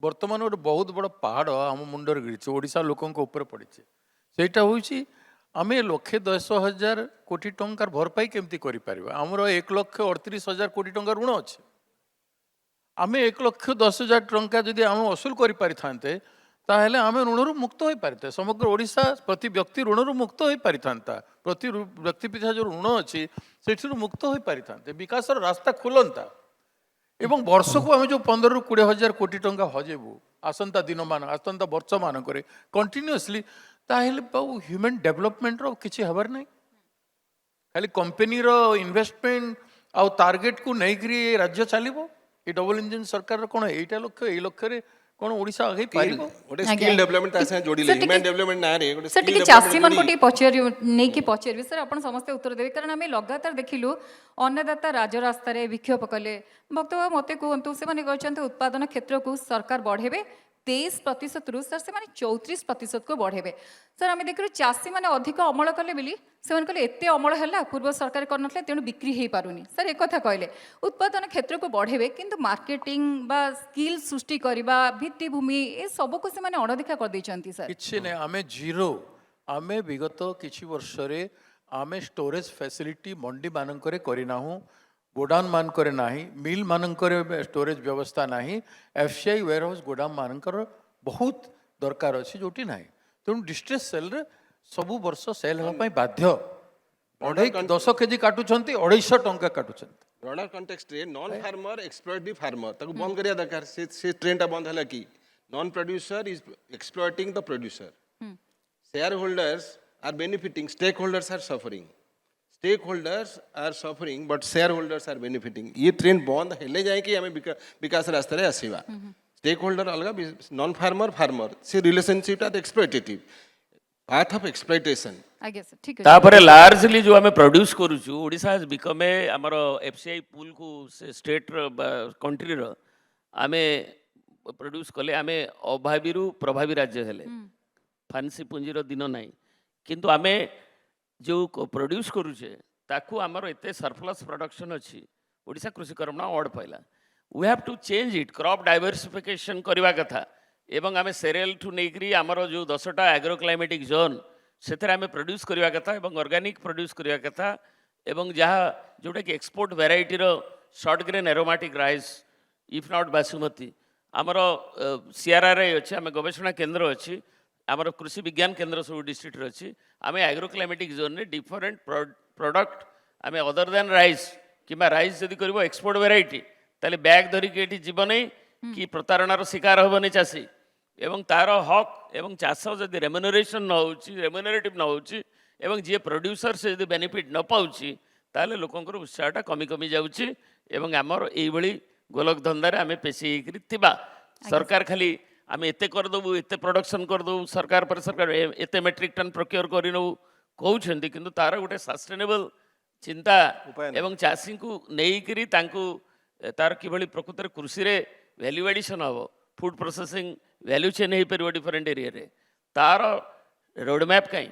बर्तमान गोटे बहुत बड़ पहाड़ आम मुंडर गिरी ओडिशा लोकों ऊपर पड़ी सेटा हूँ आम 1,10,000 कोटी टंकार भरपाई केमती कर आमर 1,38,000 कोटी टंका ऋण अच्छे आम 1,10,000 टंका जदि आम वसूल कर ताहले आम ऋण मुक्त हो पारे समग्र ओडिशा प्रति व्यक्ति ऋण मुक्त हो पारि प्रति व्यक्ति पिछा जो ऋण अच्छी से मुक्त हो पारि विकास रास्ता खुलंता एवं वर्ष को आम जो 15 ରୁ 20,000 कोटी टंका हजेबू आसंता दिन मान आसंता वर्ष मानक कंटिन्यूअसली ताहले ह्यूमन डेवलपमेंट रो किछि हबार नहीं खाली कंपनी रो इन्वेस्टमेंट आउ टार्गेट को नहीं करी राज्य चलिबो ए डबल इंजन सरकार कोन एटा लक्ष्य ए लक्ष्य रे कोन ओडिशा आगे पाइबो गोटे स्किल डेवलपमेंट तासे जोड़िले ह्यूमन डेवलपमेंट ना रे गोटे सर टिके चासी मन कोटी पचर नै कि पचरबी सर आपण समस्त उत्तर देबे कारण आमे लगातार देखिलु अन्नदाता राजरास्ता रे विक्षोभ कले वक्तव्य मते कहंतु से माने कहचंते उत्पादन क्षेत्र को सरकार बढ़ेबे 23% रु सर से माने 34% को बढ़ेबे सर आमे देखिलु चासी माने अधिक अमल कले बिली से माने कले एते अमल हैला पूर्व सरकार करनथले तेनु बिक्री हेई पारुनी सर एक कथा कहले उत्पादन क्षेत्र को बढ़ेबे किंतु मार्केटिंग बा स्किल सृष्टि करबा भित्तिभूमि ए सब को से माने अणदेखा कर दैचंती सर किछि नै आमे जीरो आमे विगत किछि वर्ष रे आमे स्टोरेज फैसिलिटी मंडी मानकरे करिनाहु गोडाउन मानकरे नाही मिल मानकरे स्टोरेज व्यवस्था नाही एफसीआई वेयर हाउस गोडाउन मानकर बहुत दरकार अछि जोटी नाही तेणु डिस्ट्रेस सेल रे सब वर्ष सेल होबा पई बाध्य 10 केजी काटुछंती 250 टंका काटुछंती ब्रॉडर कॉन्टेक्स्ट रे non farmer exploit the farmer ताको बंद करिया दरकार से ट्रेंड बंद हला की non producer is exploiting the producer shareholders are benefiting stakeholders are suffering stakeholders are suffering but shareholders are benefiting ये ट्रेंड बंद हेले जाए कि हमें विकास रास्ता रे आसीबा स्टेक होल्डर अलग नॉन फार्मर फार्मर से relationship are exploitative path of exploitation I guess ठीक है तापरे लार्जली जो हमें प्रोड्यूस करूछु ओडिसा हैज बिकम ए हमर एफसीआई पूल को से स्टेट कंट्री रो हमें प्रोड्यूस कले हमें अभावी रु प्रभावी राज्य हेले फांसी पुंजी रो दिन नाही किंतु हमें जो प्रोड्यूस करूचे ताकू आमर एते सरप्लस प्रोडक्शन अच्छी ओडिशा कृषि कर्मणा अवार्ड पाइला we have to change it crop diversification करवा कथा एवं आम सेरियल ठू नहीं आमर जो 10टा एग्रो क्लाइमेटिक जोन से आम प्रोड्यूस करवा कथा एवं ऑर्गेनिक प्रोड्यूस करवा कथा एवं जहाँ जोटा कि एक्सपोर्ट वेराइटीर short grain aromatic rice if not basmati आमर सीआरआर अच्छे आम गवेषणा केन्द्र अच्छी आमर कृषि विज्ञान केन्द्र सब डिस्ट्रिक्ट अच्छी आम एग्रो क्लाइमेटिक जोन रे डिफरेंट प्रोडक्ट आम अदर देन राइस कि राइस जदि कर एक्सपोर्ट वेराइटी ताले बैग धरिकी ये जीव नहीं कि प्रतारणार शिकार हेनी चाषी एवं तार हक एवं चाष जदि रेम्यूनरेशन न हो रेम्यूनरेटिव न हो जी प्रोड्यूसर से जदि बेनिफिट न पाऊँगी ताले लोकंकर उत्साहटा कमी कमी जाऊँगी एवं आमर यही गोलक धंदारे आम पेशी होकर सरकार खाली आम एते करदेबू एते प्रोडक्शन करदेबू सरकार पर सरकार एते मेट्रिक टन प्रोक्योर करनबू कहते किंतु तार गोटे सस्टेनेबल चिंता एवं चाषी को नहीं तार किभली प्रकृत कृषि रे वैल्यू एडिशन हम फूड प्रोसेसिंग वैल्यू चेन हो पार डिफरेंट एरिया रे तार रोडमैप कहीं